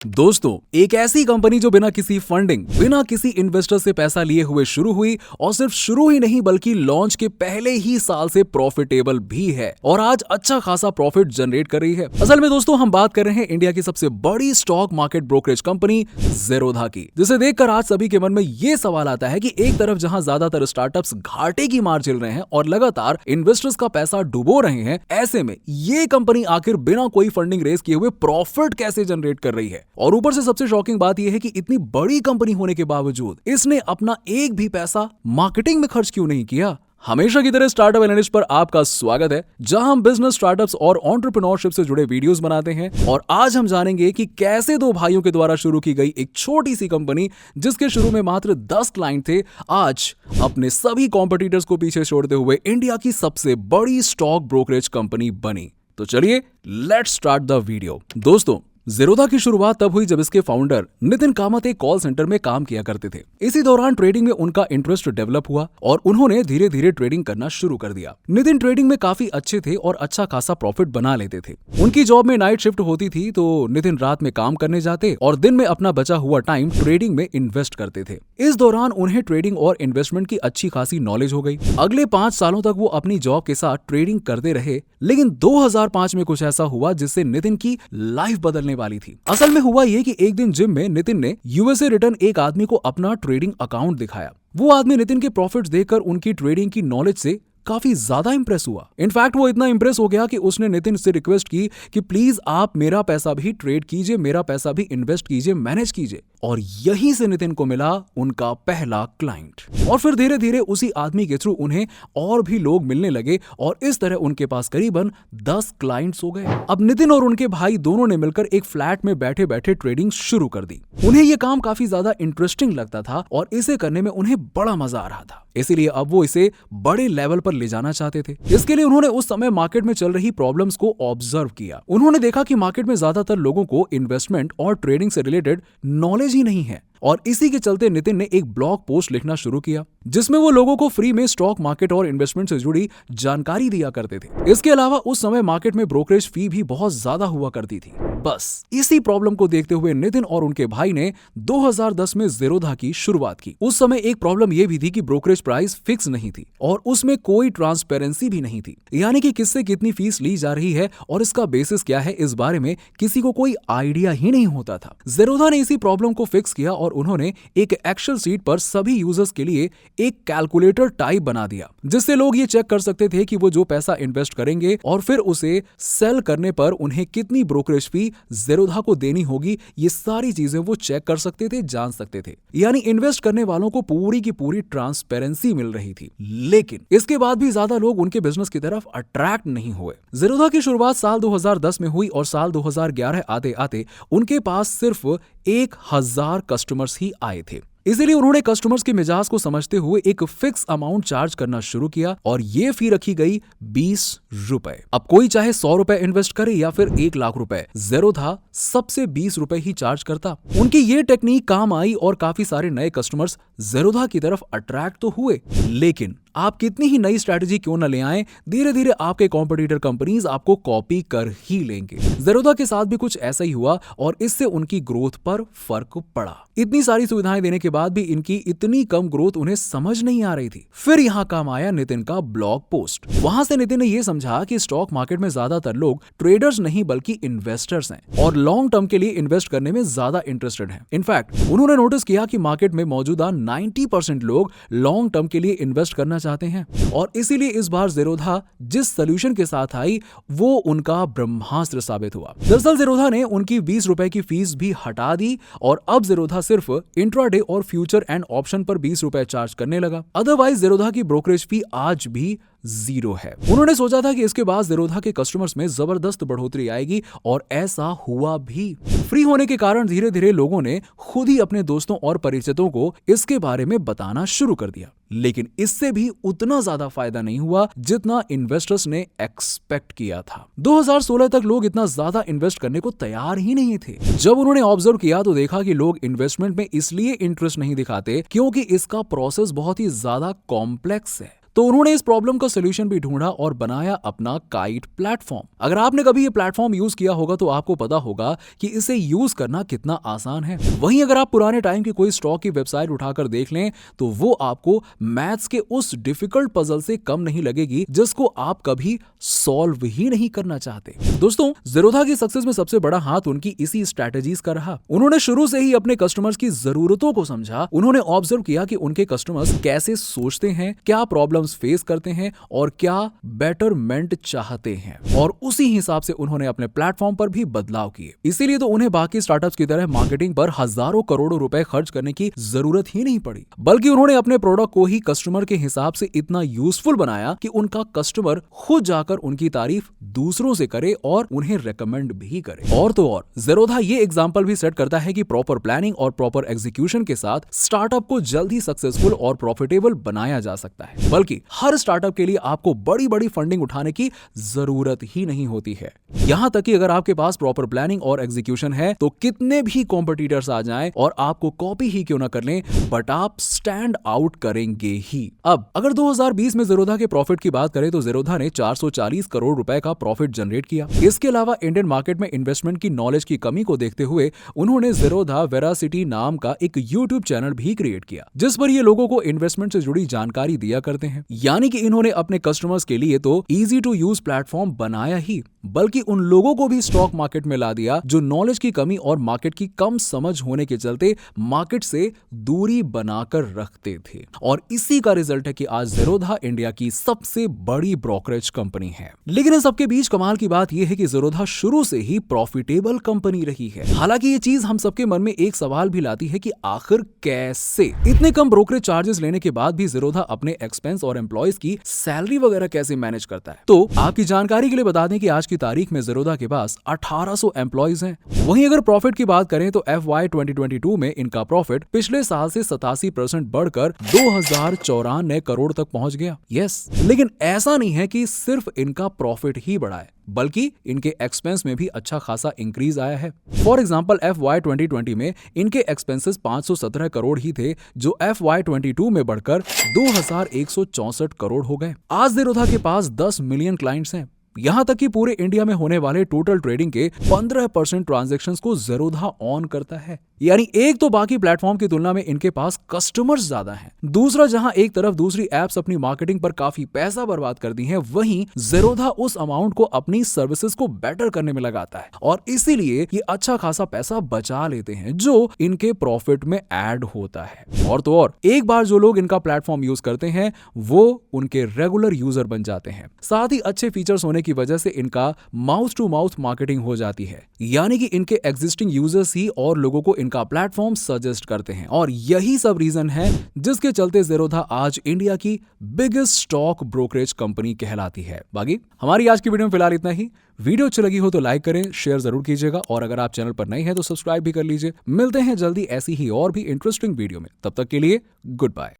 दोस्तों, एक ऐसी कंपनी जो बिना किसी फंडिंग, बिना किसी इन्वेस्टर से पैसा लिए हुए शुरू हुई और सिर्फ शुरू ही नहीं बल्कि लॉन्च के पहले ही साल से प्रॉफिटेबल भी है और आज अच्छा खासा प्रॉफिट जनरेट कर रही है। असल में दोस्तों हम बात कर रहे हैं इंडिया की सबसे बड़ी stock market brokerage company Zerodha की, जिसे देखकर आज सभी के मन में ये सवाल आता है कि एक तरफ जहां ज्यादातर स्टार्टअप्स घाटे की मार झेल रहे हैं और लगातार इन्वेस्टर्स का पैसा डुबो रहे हैं, ऐसे में ये कंपनी आखिर बिना कोई फंडिंग रेज किए हुए प्रॉफिट कैसे जनरेट कर रही है। और ऊपर से सबसे शॉकिंग बात यह है कि इतनी बड़ी कंपनी होने के बावजूद इसने अपना एक भी पैसा मार्केटिंग में खर्च क्यों नहीं किया। हमेशा की तरह स्टार्टअप एनालिस्ट पर आपका स्वागत है, जहां हम बिजनेस, स्टार्टअप्स और एंटरप्रेन्योरशिप से जुड़े वीडियोस बनाते हैं। और आज हम जानेंगे कि कैसे दो भाइयों के द्वारा शुरू की गई एक छोटी सी कंपनी, जिसके शुरू में मात्र 10 क्लाइंट थे, आज अपने सभी कॉम्पिटिटर्स को पीछे छोड़ते हुए इंडिया की सबसे बड़ी स्टॉक ब्रोकरेज कंपनी बनी। तो चलिए लेट्स स्टार्ट द वीडियो। दोस्तों, ज़ेरोधा की शुरुआत तब हुई जब इसके फाउंडर नितिन कामत एक कॉल सेंटर में काम किया करते थे। इसी दौरान ट्रेडिंग में उनका इंटरेस्ट डेवलप हुआ और उन्होंने धीरे धीरे ट्रेडिंग करना शुरू कर दिया। नितिन ट्रेडिंग में काफी अच्छे थे और अच्छा खासा प्रॉफिट बना लेते थे। उनकी जॉब में नाइट शिफ्ट होती थी, तो नितिन रात में काम करने जाते और दिन में अपना बचा हुआ टाइम ट्रेडिंग में इन्वेस्ट करते थे। इस दौरान उन्हें ट्रेडिंग और इन्वेस्टमेंट की अच्छी खासी नॉलेज हो गई। अगले 5 सालों तक वो अपनी जॉब के साथ ट्रेडिंग करते रहे, लेकिन 2005 में कुछ ऐसा हुआ जिससे नितिन की लाइफ बदलने वाली थी। असल में हुआ ये कि एक दिन जिम में नितिन ने यूएसए रिटर्न एक आदमी को अपना ट्रेडिंग अकाउंट दिखाया। वो आदमी नितिन के प्रॉफिट्स देखकर उनकी ट्रेडिंग की नॉलेज से काफी ज्यादा इंप्रेस हुआ। इनफैक्ट वो इतना इंप्रेस हो गया कि उसने नितिन से रिक्वेस्ट की कि प्लीज आप मेरा पैसा भी ट्रेड कीजिए, मेरा पैसा भी इन्वेस्ट कीजिए, मैनेज कीजिए। और यहीं से नितिन को मिला उनका पहला क्लाइंट। और फिर धीरे धीरे उसी आदमी के थ्रू उन्हें और भी लोग मिलने लगे और इस तरह उनके पास करीबन 10 क्लाइंट्स हो गए। अब नितिन और उनके भाई दोनों ने मिलकर एक फ्लैट में बैठे बैठे ट्रेडिंग शुरू कर दी। उन्हें यह काम काफी ज्यादा इंटरेस्टिंग लगता था और इसे करने में उन्हें बड़ा मजा आ रहा था, इसीलिए अब वो इसे बड़े लेवल पर ले जाना चाहते थे। इसके लिए उन्होंने उस समय मार्केट में चल रही प्रॉब्लम्स को ऑब्जर्व किया। उन्होंने देखा कि मार्केट में ज्यादातर लोगों को इन्वेस्टमेंट और ट्रेडिंग से रिलेटेड नॉलेज ही नहीं है और इसी के चलते नितिन ने एक ब्लॉग पोस्ट लिखना शुरू किया, जिसमें वो लोगों को फ्री में स्टॉक मार्केट और इन्वेस्टमेंट से जुड़ी जानकारी दिया करते थे। इसके अलावा उस समय मार्केट में ब्रोकरेज फी भी बहुत ज्यादा हुआ करती थी। बस इसी प्रॉब्लम को देखते हुए नितिन और उनके भाई ने 2010 में ज़ेरोधा की शुरुआत की। उस समय एक प्रॉब्लम यह भी थी कि ब्रोकरेज प्राइस फिक्स नहीं थी और उसमें कोई ट्रांसपेरेंसी भी नहीं थी, यानी कि किससे कितनी फीस ली जा रही है और इसका बेसिस क्या है, इस बारे में किसी को कोई आइडिया ही नहीं होता था। ज़ेरोधा ने इसी प्रॉब्लम को फिक्स किया और उन्होंने एक एक्सेल शीट पर सभी यूजर्स के लिए एक कैलकुलेटर टाइप बना दिया, जिससे लोग ये चेक कर सकते थे कि वो जो पैसा इन्वेस्ट करेंगे और फिर उसे सेल करने पर उन्हें कितनी ब्रोकरेज फी ज़ेरोधा को देनी होगी। ये सारी चीजें वो चेक कर सकते थे, जान सकते थे, यानी इन्वेस्ट करने वालों को पूरी की पूरी ट्रांसपेरेंसी मिल रही थी। लेकिन इसके बाद भी ज्यादा लोग उनके बिजनेस की तरफ अट्रैक्ट नहीं हुए। ज़ेरोधा की शुरुआत साल 2010 में हुई और साल 2011 आते आते उनके पास सिर्फ 1000 कस्टमर्स ही आए थे। इसीलिए उन्होंने कस्टमर्स के मिजाज को समझते हुए एक फिक्स अमाउंट चार्ज करना शुरू किया और ये फी रखी गई 20 रुपए। अब कोई चाहे 100 रुपए इन्वेस्ट करे या फिर 1 लाख रुपए, ज़ेरोधा सबसे 20 रुपए ही चार्ज करता। उनकी ये टेक्निक काम आई और काफी सारे नए कस्टमर्स ज़ेरोधा की तरफ अट्रैक्ट तो हुए, लेकिन आप कितनी ही नई स्ट्रैटेजी क्यों न ले आएं, धीरे धीरे आपके कॉम्पिटिटर कंपनीज आपको कॉपी कर ही लेंगे। ज़ेरोधा के साथ भी कुछ ऐसा ही हुआ और इससे उनकी ग्रोथ पर फर्क पड़ा। इतनी सारी सुविधाएं देने के बाद भी इनकी इतनी कम ग्रोथ उन्हें समझ नहीं आ रही थी। फिर यहाँ काम आया नितिन का ब्लॉग पोस्ट। वहां से नितिन ने यह समझा कि स्टॉक मार्केट में ज्यादातर लोग ट्रेडर्स नहीं बल्कि इन्वेस्टर्स हैं और लॉन्ग टर्म के लिए इन्वेस्ट करने में ज्यादा इंटरेस्टेड हैं। इनफैक्ट उन्होंने नोटिस किया कि मार्केट में मौजूदा 90% लोग लॉन्ग टर्म के लिए इन्वेस्ट करना चाहते हैं और इसीलिए इस बार ज़ेरोधा जिस सोल्यूशन के साथ आई वो उनका ब्रह्मास्त्र साबित हुआ। दरअसल ज़ेरोधा ने उनकी 20 रुपए की फीस भी हटा दी और अब ज़ेरोधा सिर्फ इंट्राडे और फ्यूचर एंड ऑप्शन पर 20 रुपए चार्ज करने लगा। अदरवाइज ज़ेरोधा की ब्रोकरेज फी आज भी 0 है। उन्होंने सोचा था कि इसके बाद ज़ेरोधा के कस्टमर्स में जबरदस्त बढ़ोतरी आएगी और ऐसा हुआ भी। फ्री होने के कारण धीरे धीरे लोगों ने खुद ही अपने दोस्तों और परिचितों को इसके बारे में बताना शुरू कर दिया, लेकिन इससे भी उतना ज्यादा फायदा नहीं हुआ जितना इन्वेस्टर्स ने एक्सपेक्ट किया था। 2016 तक लोग इतना ज्यादा इन्वेस्ट करने को तैयार ही नहीं थे। जब उन्होंने ऑब्जर्व किया तो देखा कि लोग इन्वेस्टमेंट में इसलिए इंटरेस्ट नहीं दिखाते क्योंकि इसका प्रोसेस बहुत ही ज्यादा कॉम्प्लेक्स है। तो तो उन्होंने इस प्रॉब्लम का सोल्यूशन भी ढूंढा और बनाया अपना काइट प्लेटफॉर्म। अगर आपने कभी ये प्लेटफॉर्म यूज किया होगा तो आपको पता होगा कि इसे यूज करना कितना आसान है। वहीं अगर आप पुराने टाइम की कोई स्टॉक की वेबसाइट उठाकर देख लें तो वो आपको मैथ्स के उस डिफिकल्ट पजल से कम नहीं लगेगी जिसको आप कभी सॉल्व ही नहीं करना चाहते। दोस्तों, ज़ेरोधा की सक्सेस में सबसे बड़ा हाथ उनकी इसी स्ट्रेटजीज का रहा। उन्होंने शुरू से ही अपने कस्टमर्स की जरूरतों को समझा। उन्होंने ऑब्जर्व किया कि उनके कस्टमर्स कैसे सोचते हैं, क्या प्रॉब्लम्स फेस करते हैं और क्या बेटरमेंट चाहते हैं, और उसी हिसाब से उन्होंने अपने प्लेटफॉर्म पर भी बदलाव किए। इसीलिए तो उन्हें बाकी स्टार्टअप्स की तरह मार्केटिंग पर हजारों करोड़ों रुपए खर्च करने की जरूरत ही नहीं पड़ी, बल्कि उन्होंने अपने प्रोडक्ट को ही कस्टमर के हिसाब से इतना यूजफुल बनाया कि उनका कस्टमर खुद जाकर उनकी तारीफ दूसरों से करे और उन्हें रेकमेंड भी करे। और तो और ज़ेरोधा ये एग्जांपल भी सेट करता है कि प्रॉपर प्लानिंग और प्रॉपर एग्जीक्यूशन के साथ स्टार्टअप को जल्दी सक्सेसफुल और प्रॉफिटेबल बनाया जा सकता है। बल्कि हर स्टार्टअप के लिए आपको बड़ी बड़ी फंडिंग उठाने की जरूरत ही नहीं होती है। यहां तक कि अगर आपके पास प्रॉपर प्लानिंग और एग्जीक्यूशन है तो कितने भी कॉम्पिटिटर्स आ जाएं और आपको कॉपी ही क्यों ना कर लें, बट आप स्टैंड आउट करेंगे ही। अब अगर 2020 में ज़ेरोधा के प्रॉफिट की बात करें तो ज़ेरोधा ने 440 करोड़ रुपए का प्रॉफिट जनरेट किया। इसके अलावा इंडियन मार्केट में इन्वेस्टमेंट की नॉलेज की कमी को देखते हुए उन्होंने ज़ेरोधा वेरासिटी नाम का एक यूट्यूब चैनल भी क्रिएट किया जिस पर ये लोगों को इन्वेस्टमेंट से जुड़ी जानकारी दिया करते हैं। यानी कि इन्होंने अपने कस्टमर्स के लिए तो इजी टू यूज प्लेटफॉर्म बनाया ही, बल्कि उन लोगों को भी स्टॉक मार्केट में ला दिया जो नॉलेज की कमी और मार्केट की कम समझ होने के चलते मार्केट से दूरी बनाकर रखते थे। और इसी का रिजल्ट है कि आज ज़ेरोधा इंडिया की सबसे बड़ी ब्रोकरेज कंपनी है। लेकिन इन सबके बीच कमाल की बात यह है कि ज़ेरोधा शुरू से ही प्रॉफिटेबल कंपनी रही है। हालांकि ये चीज हम सबके मन में एक सवाल भी लाती है कि आखिर कैसे इतने कम ब्रोकरेज चार्जेस लेने के बाद भी ज़ेरोधा अपने एक्सपेंस और एम्प्लॉयज की सैलरी वगैरह कैसे मैनेज करता है। तो आपकी जानकारी के लिए बता दें कि आज की तारीख में ज़ेरोधा के पास 1800 एम्प्लॉयज हैं। वहीं अगर प्रॉफिट की बात करें तो FY 2022 में इनका प्रॉफिट पिछले साल से 87% बढ़कर 2094 करोड़ तक पहुंच गया। यस, लेकिन ऐसा नहीं है कि सिर्फ इनका प्रॉफिट ही बढ़ा है, बल्कि इनके एक्सपेंस में भी अच्छा खासा इंक्रीज आया है। फॉर एग्जांपल FY 2020 में इनके एक्सपेंसेस 517 करोड़ ही थे जो FY 22 में बढ़कर 2164 करोड़ हो गए। आज ज़ेरोधा के पास 10 मिलियन क्लाइंट्स हैं। यहां तक कि पूरे इंडिया में होने वाले टोटल ट्रेडिंग के 15% ट्रांजैक्शंस को ज़ेरोधा ऑन करता है। यानी एक तो बाकी प्लेटफॉर्म की तुलना में इनके पास कस्टमर्स ज्यादा हैं। दूसरा, जहां एक तरफ दूसरी एप्स अपनी मार्केटिंग पर काफी पैसा बर्बाद करती हैं, वहीं ज़ेरोधा उस अमाउंट को अपनी सर्विसेज को बेटर करने में लगाता है और इसीलिए ये अच्छा खासा पैसा बचा लेते हैं जो इनके प्रॉफिट में ऐड होता है। और तो और एक बार जो लोग इनका प्लेटफॉर्म यूज करते हैं वो उनके रेगुलर यूजर बन जाते हैं। साथ ही अच्छे फीचर्स होने की वजह से इनका माउथ टू माउथ मार्केटिंग हो जाती है, यानी कि इनके एग्जिस्टिंग यूजर्स ही और लोगों को इनका प्लेटफॉर्म सजेस्ट करते हैं। और यही सब रीजन है जिसके चलते ज़ेरोधा आज इंडिया की बिगेस्ट स्टॉक ब्रोकरेज कंपनी कहलाती है। बाकी हमारी आज की वीडियो में फिलहाल इतना ही। वीडियो अच्छी लगी हो तो लाइक करें, शेयर जरूर कीजिएगा और अगर आप चैनल पर नए हैं तो सब्सक्राइब भी कर लीजिए। मिलते हैं जल्दी ऐसी ही और भी इंटरेस्टिंग वीडियो में। तब तक के लिए गुड बाय।